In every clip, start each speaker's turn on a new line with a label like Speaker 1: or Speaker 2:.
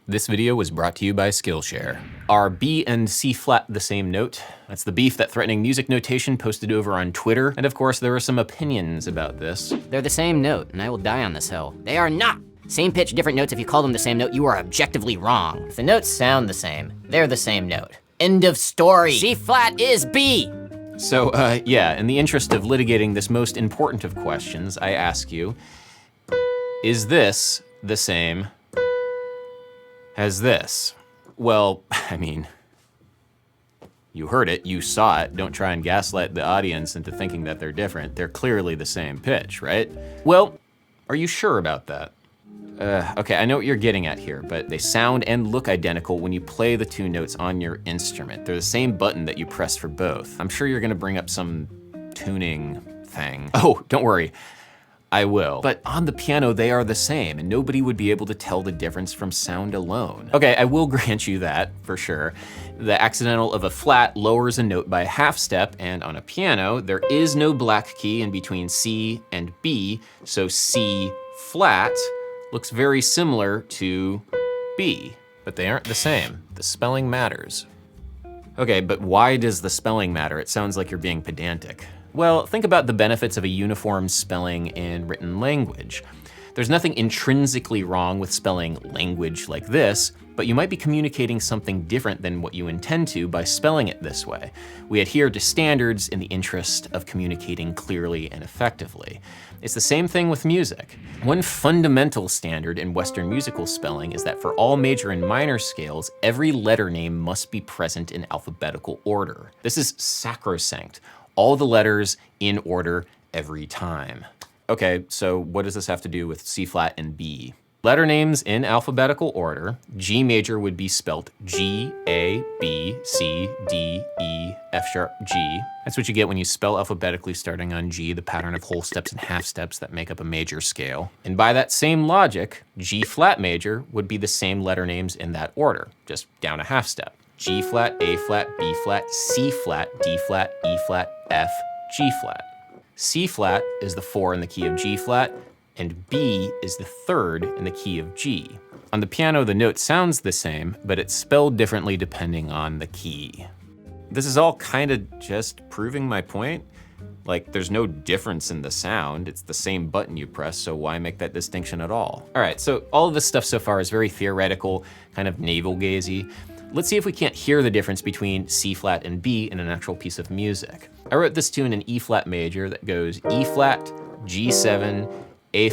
Speaker 1: This video was brought to you by Skillshare. Are B and C flat the same note? That's the beef that threatening music notation posted over on Twitter. And of course, there are some opinions about this.
Speaker 2: They're the same note, and I will die on this hill. They are not! Same pitch, different notes. If you call them the same note, you are objectively wrong. If the notes sound the same, they're the same note. End of story. C flat is B!
Speaker 1: So, yeah, in the interest of litigating this most important of questions, I ask you, is this the same as this? Well, I mean, you heard it, you saw it. Don't try and gaslight the audience into thinking that they're different. They're clearly the same pitch, right? Well, are you sure about that? Okay, I know what you're getting at here, but they sound and look identical when you play the two notes on your instrument. They're the same button that you press for both. I'm sure you're gonna bring up some tuning thing. Oh, don't worry, I will. But on the piano, they are the same, and nobody would be able to tell the difference from sound alone. Okay, I will grant you that, for sure. The accidental of a flat lowers a note by a half step, and on a piano, there is no black key in between C and B, so C flat looks very similar to B, but they aren't the same. The spelling matters. Okay, but why does the spelling matter? It sounds like you're being pedantic. Well, think about the benefits of a uniform spelling in written language. There's nothing intrinsically wrong with spelling language like this, but you might be communicating something different than what you intend to by spelling it this way. We adhere to standards in the interest of communicating clearly and effectively. It's the same thing with music. One fundamental standard in Western musical spelling is that for all major and minor scales, every letter name must be present in alphabetical order. This is sacrosanct. All the letters in order every time. Okay, so what does this have to do with C flat and B? Letter names in alphabetical order. G major would be spelled G, A, B, C, D, E, F sharp, G. That's what you get when you spell alphabetically starting on G, the pattern of whole steps and half steps that make up a major scale. And by that same logic, G flat major would be the same letter names in that order, just down a half step. G flat, A flat, B flat, C flat, D flat, E flat, F, G flat. C flat is the 4 in the key of G flat, and B is the 3rd in the key of G. On the piano, the note sounds the same, but it's spelled differently depending on the key. This is all kind of just proving my point. Like, there's no difference in the sound. It's the same button you press, so why make that distinction at all? All right, so all of this stuff so far is very theoretical, kind of navel-gazy. Let's see if we can't hear the difference between C flat and B in an actual piece of music. I wrote this tune in E flat major that goes E flat, G7, A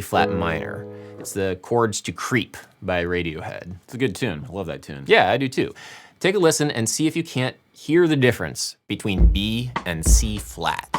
Speaker 1: flat minor. It's the Chords to Creep by Radiohead. It's a good tune, I love that tune. Yeah, I do too. Take a listen and see if you can't hear the difference between B and C flat.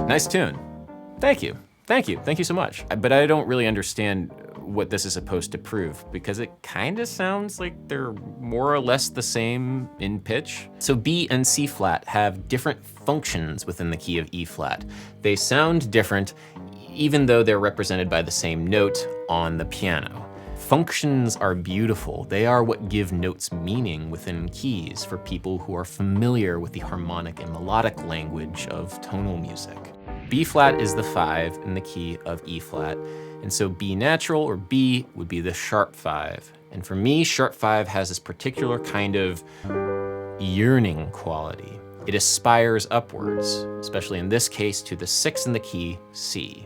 Speaker 1: Nice tune. Thank you. Thank you. Thank you so much. But I don't really understand what this is supposed to prove because it kind of sounds like they're more or less the same in pitch. So B and C flat have different functions within the key of E flat. They sound different even though they're represented by the same note on the piano. Functions are beautiful. They are what give notes meaning within keys for people who are familiar with the harmonic and melodic language of tonal music. B flat is the 5 in the key of E flat, and so B natural or B would be the sharp 5. And for me, sharp 5 has this particular kind of yearning quality. It aspires upwards, especially in this case to the 6 in the key C.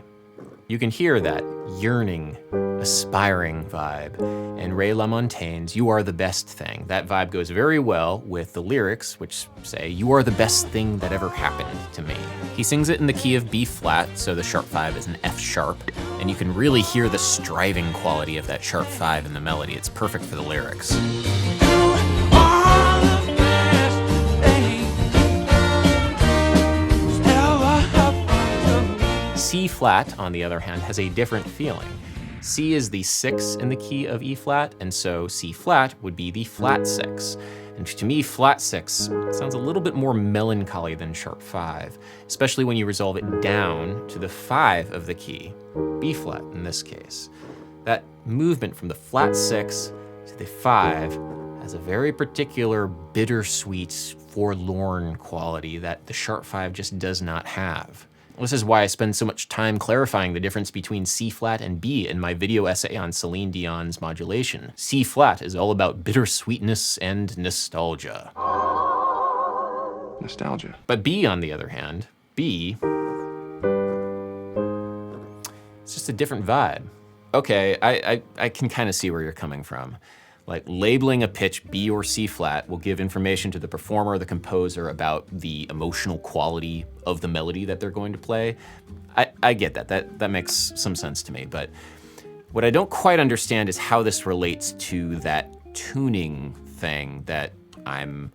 Speaker 1: You can hear that yearning, aspiring vibe. And Ray LaMontagne's You Are the Best Thing. That vibe goes very well with the lyrics, which say, you are the best thing that ever happened to me. He sings it in the key of B flat, so the sharp 5 is an F sharp, and you can really hear the striving quality of that sharp 5 in the melody. It's perfect for the lyrics. C flat, on the other hand, has a different feeling. C is the 6 in the key of E flat, and so C flat would be the flat 6. And to me, flat 6 sounds a little bit more melancholy than sharp 5, especially when you resolve it down to the 5 of the key, B flat in this case. That movement from the flat 6 to the 5 has a very particular bittersweet, forlorn quality that the sharp 5 just does not have. This is why I spend so much time clarifying the difference between C flat and B in my video essay on Celine Dion's modulation. C flat is all about bittersweetness and nostalgia.
Speaker 3: Nostalgia.
Speaker 1: But B, on the other hand, B, it's just a different vibe. Okay, I can kind of see where you're coming from. Like labeling a pitch B or C flat will give information to the performer or the composer about the emotional quality of the melody that they're going to play. I get that. That makes some sense to me. But what I don't quite understand is how this relates to that tuning thing that I'm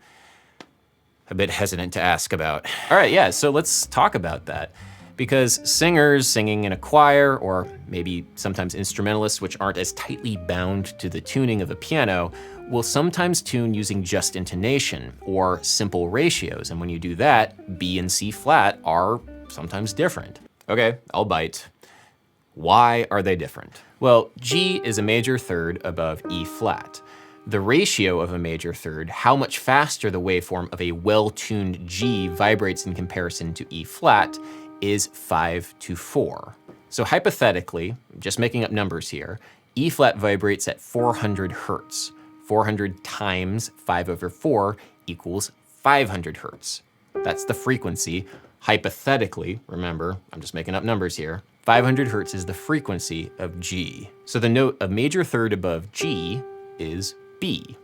Speaker 1: a bit hesitant to ask about. All right, yeah, so let's talk about that. Because singers singing in a choir, or maybe sometimes instrumentalists which aren't as tightly bound to the tuning of a piano, will sometimes tune using just intonation or simple ratios. And when you do that, B and C flat are sometimes different. Okay, I'll bite. Why are they different? Well, G is a major third above E flat. The ratio of a major third, how much faster the waveform of a well-tuned G vibrates in comparison to E flat, is 5:4. So hypothetically, just making up numbers here, E flat vibrates at 400 hertz. 400 times 5/4 equals 500 hertz. That's the frequency. Hypothetically, remember, I'm just making up numbers here, 500 hertz is the frequency of G. So the note a major third above G is B.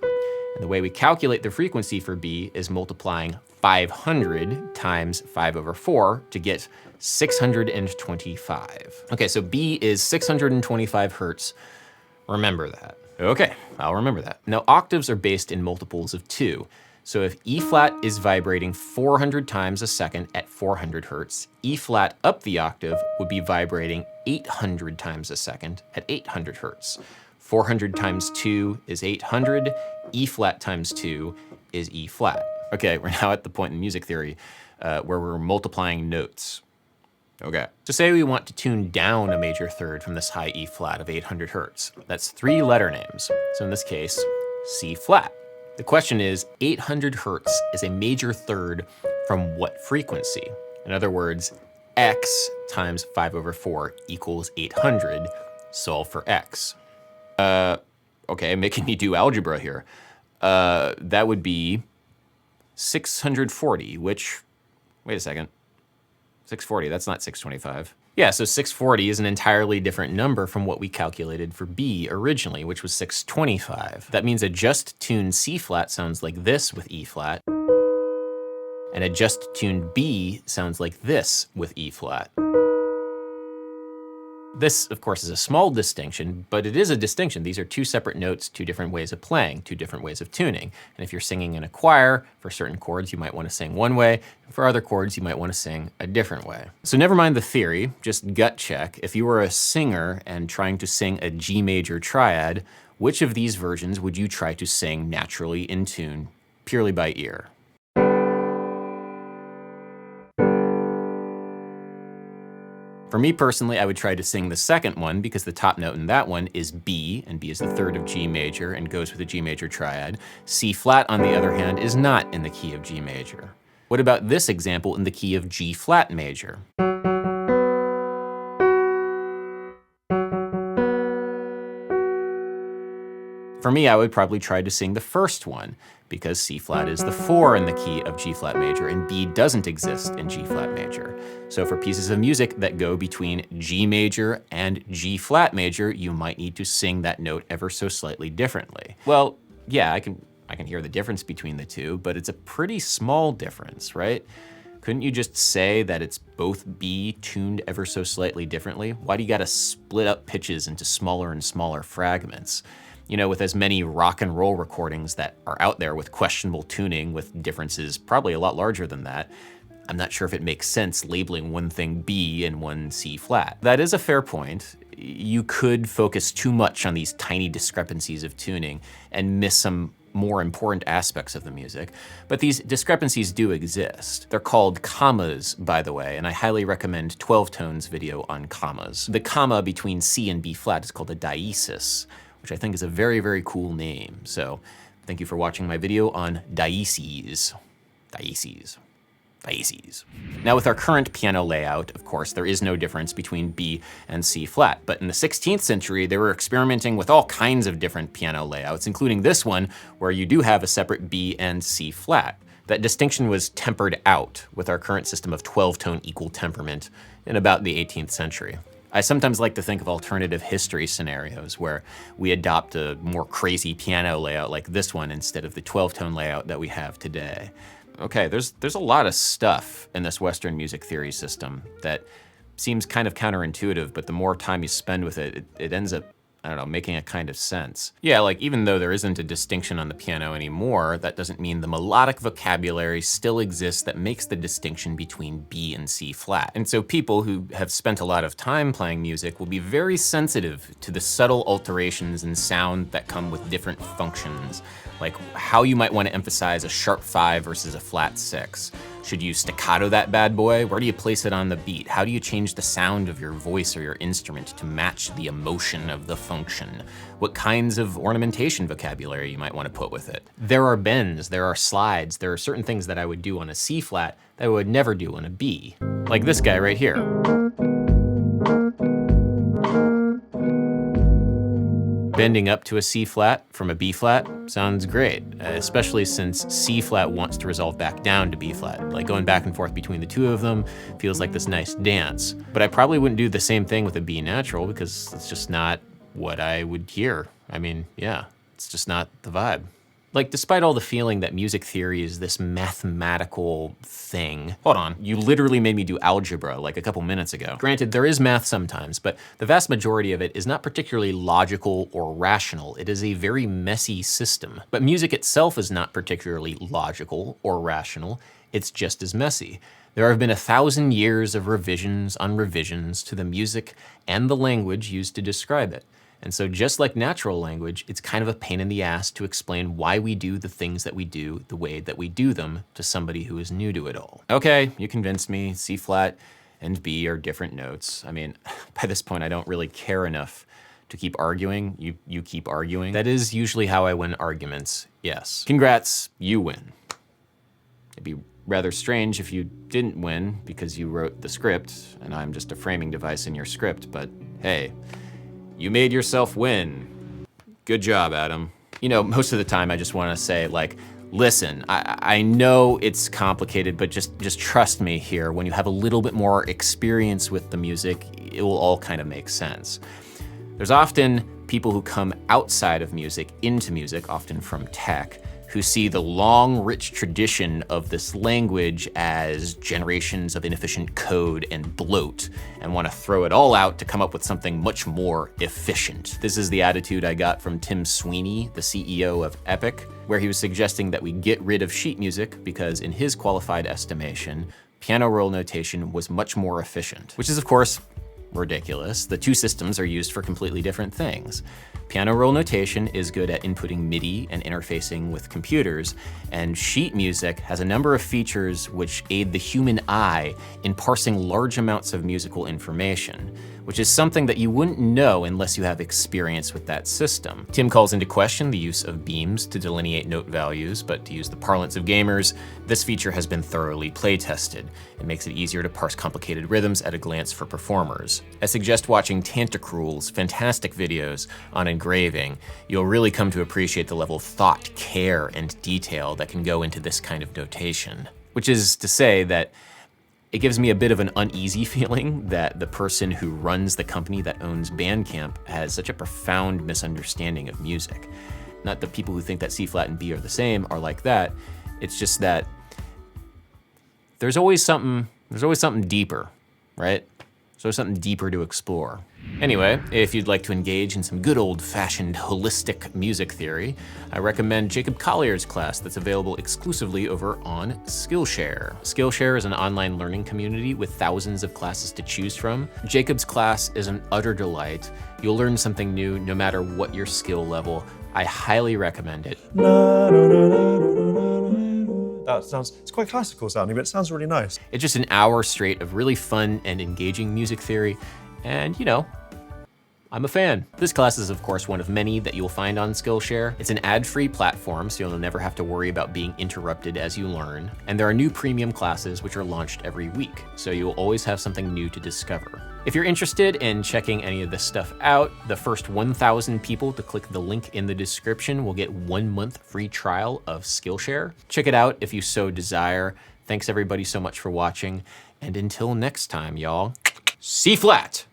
Speaker 1: And the way we calculate the frequency for B is multiplying 500 times 5/4 to get 625. Okay, so B is 625 hertz. Remember that. Okay, I'll remember that. Now, octaves are based in multiples of 2. So if E flat is vibrating 400 times a second at 400 hertz, E flat up the octave would be vibrating 800 times a second at 800 hertz. 400 times 2 is 800. E flat times 2 is E flat. Okay, we're now at the point in music theory where we're multiplying notes. Okay, so say we want to tune down a major third from this high E flat of 800 hertz. That's 3 letter names. So in this case, C flat. The question is, 800 hertz is a major third from what frequency? In other words, X times 5/4 equals 800. Solve for X. Okay, making me do algebra here. That would be 640, which, wait a second. 640, that's not 625. Yeah, so 640 is an entirely different number from what we calculated for B originally, which was 625. That means a just tuned C flat sounds like this with E flat, and a just tuned B sounds like this with E flat. This, of course, is a small distinction, but it is a distinction. These are 2 separate notes, 2 different ways of playing, 2 different ways of tuning. And if you're singing in a choir, for certain chords, you might want to sing one way. For other chords, you might want to sing a different way. So never mind the theory, just gut check. If you were a singer and trying to sing a G major triad, which of these versions would you try to sing naturally in tune, purely by ear? For me personally, I would try to sing the second one because the top note in that one is B, and B is the third of G major and goes with a G major triad. C flat, on the other hand, is not in the key of G major. What about this example in the key of G flat major? For me, I would probably try to sing the first one because C flat is the 4 in the key of G flat major and B doesn't exist in G flat major. So for pieces of music that go between G major and G flat major, you might need to sing that note ever so slightly differently. Well, yeah, I can hear the difference between the two, but it's a pretty small difference, right? Couldn't you just say that it's both B tuned ever so slightly differently? Why do you gotta split up pitches into smaller and smaller fragments? You know, with as many rock and roll recordings that are out there with questionable tuning with differences probably a lot larger than that, I'm not sure if it makes sense labeling one thing B and one C flat. That is a fair point. you could focus too much on these tiny discrepancies of tuning and miss some more important aspects of the music. But these discrepancies do exist. They're called commas, by the way, and I highly recommend 12 Tone's video on commas. The comma between C and B flat is called a diesis, which I think is a very, very cool name. So thank you for watching my video on diesis. Diesis. Diesis. Now with our current piano layout, of course, there is no difference between B and C flat, but in the 16th century, they were experimenting with all kinds of different piano layouts, including this one, where you do have a separate B and C flat. That distinction was tempered out with our current system of 12-tone equal temperament in about the 18th century. I sometimes like to think of alternative history scenarios where we adopt a more crazy piano layout like this one instead of the 12-tone layout that we have today. Okay, there's a lot of stuff in this Western music theory system that seems kind of counterintuitive, but the more time you spend with it, it ends up, I don't know, making a kind of sense. Yeah, like even though there isn't a distinction on the piano anymore, that doesn't mean the melodic vocabulary still exists that makes the distinction between B and C flat. And so people who have spent a lot of time playing music will be very sensitive to the subtle alterations in sound that come with different functions, like how you might want to emphasize a sharp 5 versus a flat 6. Should you staccato that bad boy? Where do you place it on the beat? How do you change the sound of your voice or your instrument to match the emotion of the function? What kinds of ornamentation vocabulary you might want to put with it? There are bends, there are slides, there are certain things that I would do on a C flat that I would never do on a B. Like this guy right here. Bending up to a C flat from a B flat sounds great, especially since C flat wants to resolve back down to B flat. Like going back and forth between the two of them feels like this nice dance. But I probably wouldn't do the same thing with a B natural because it's just not what I would hear. I mean, yeah, it's just not the vibe. Like, despite all the feeling that music theory is this mathematical thing, hold on, you literally made me do algebra like a couple minutes ago. Granted, there is math sometimes, but the vast majority of it is not particularly logical or rational. It is a very messy system. But music itself is not particularly logical or rational. It's just as messy. There have been 1,000 years of revisions on revisions to the music and the language used to describe it. And so just like natural language, it's kind of a pain in the ass to explain why we do the things that we do the way that we do them to somebody who is new to it all. Okay, you convinced me. C flat and B are different notes. I mean, by this point, I don't really care enough to keep arguing. You keep arguing. That is usually how I win arguments, yes. Congrats, you win. It'd be rather strange if you didn't win because you wrote the script and I'm just a framing device in your script, but hey, you made yourself win. Good job, Adam. You know, most of the time I just want to say, like, listen, I know it's complicated, but just trust me here. When you have a little bit more experience with the music, it will all kind of make sense. There's often people who come outside of music into music, often from tech, who see the long, rich tradition of this language as generations of inefficient code and bloat, and want to throw it all out to come up with something much more efficient. This is the attitude I got from Tim Sweeney, the CEO of Epic, where he was suggesting that we get rid of sheet music because, in his qualified estimation, piano roll notation was much more efficient, which is, of course, ridiculous. The two systems are used for completely different things. Piano roll notation is good at inputting MIDI and interfacing with computers, and sheet music has a number of features which aid the human eye in parsing large amounts of musical information, which is something that you wouldn't know unless you have experience with that system. Tim calls into question the use of beams to delineate note values, but to use the parlance of gamers, this feature has been thoroughly play-tested. It makes it easier to parse complicated rhythms at a glance for performers. I suggest watching Tantacrul's fantastic videos on engraving. You'll really come to appreciate the level of thought, care, and detail that can go into this kind of notation. Which is to say that it gives me a bit of an uneasy feeling that the person who runs the company that owns Bandcamp has such a profound misunderstanding of music. Not that people who think that C flat and B are the same are like that. It's just that there's always something deeper, right? So something deeper to explore. Anyway, if you'd like to engage in some good old-fashioned holistic music theory, I recommend Jacob Collier's class that's available exclusively over on Skillshare. Skillshare is an online learning community with thousands of classes to choose from. Jacob's class is an utter delight. You'll learn something new no matter what your skill level. I highly recommend it.
Speaker 3: That sounds, it's quite classical sounding, but it sounds really nice.
Speaker 1: It's just an hour straight of really fun and engaging music theory, and you know, I'm a fan. This class is of course one of many that you'll find on Skillshare. It's an ad-free platform, so you'll never have to worry about being interrupted as you learn. And there are new premium classes which are launched every week, so you'll always have something new to discover. If you're interested in checking any of this stuff out, the first 1,000 people to click the link in the description will get 1 month free trial of Skillshare. Check it out if you so desire. Thanks everybody so much for watching, and until next time, y'all, C flat.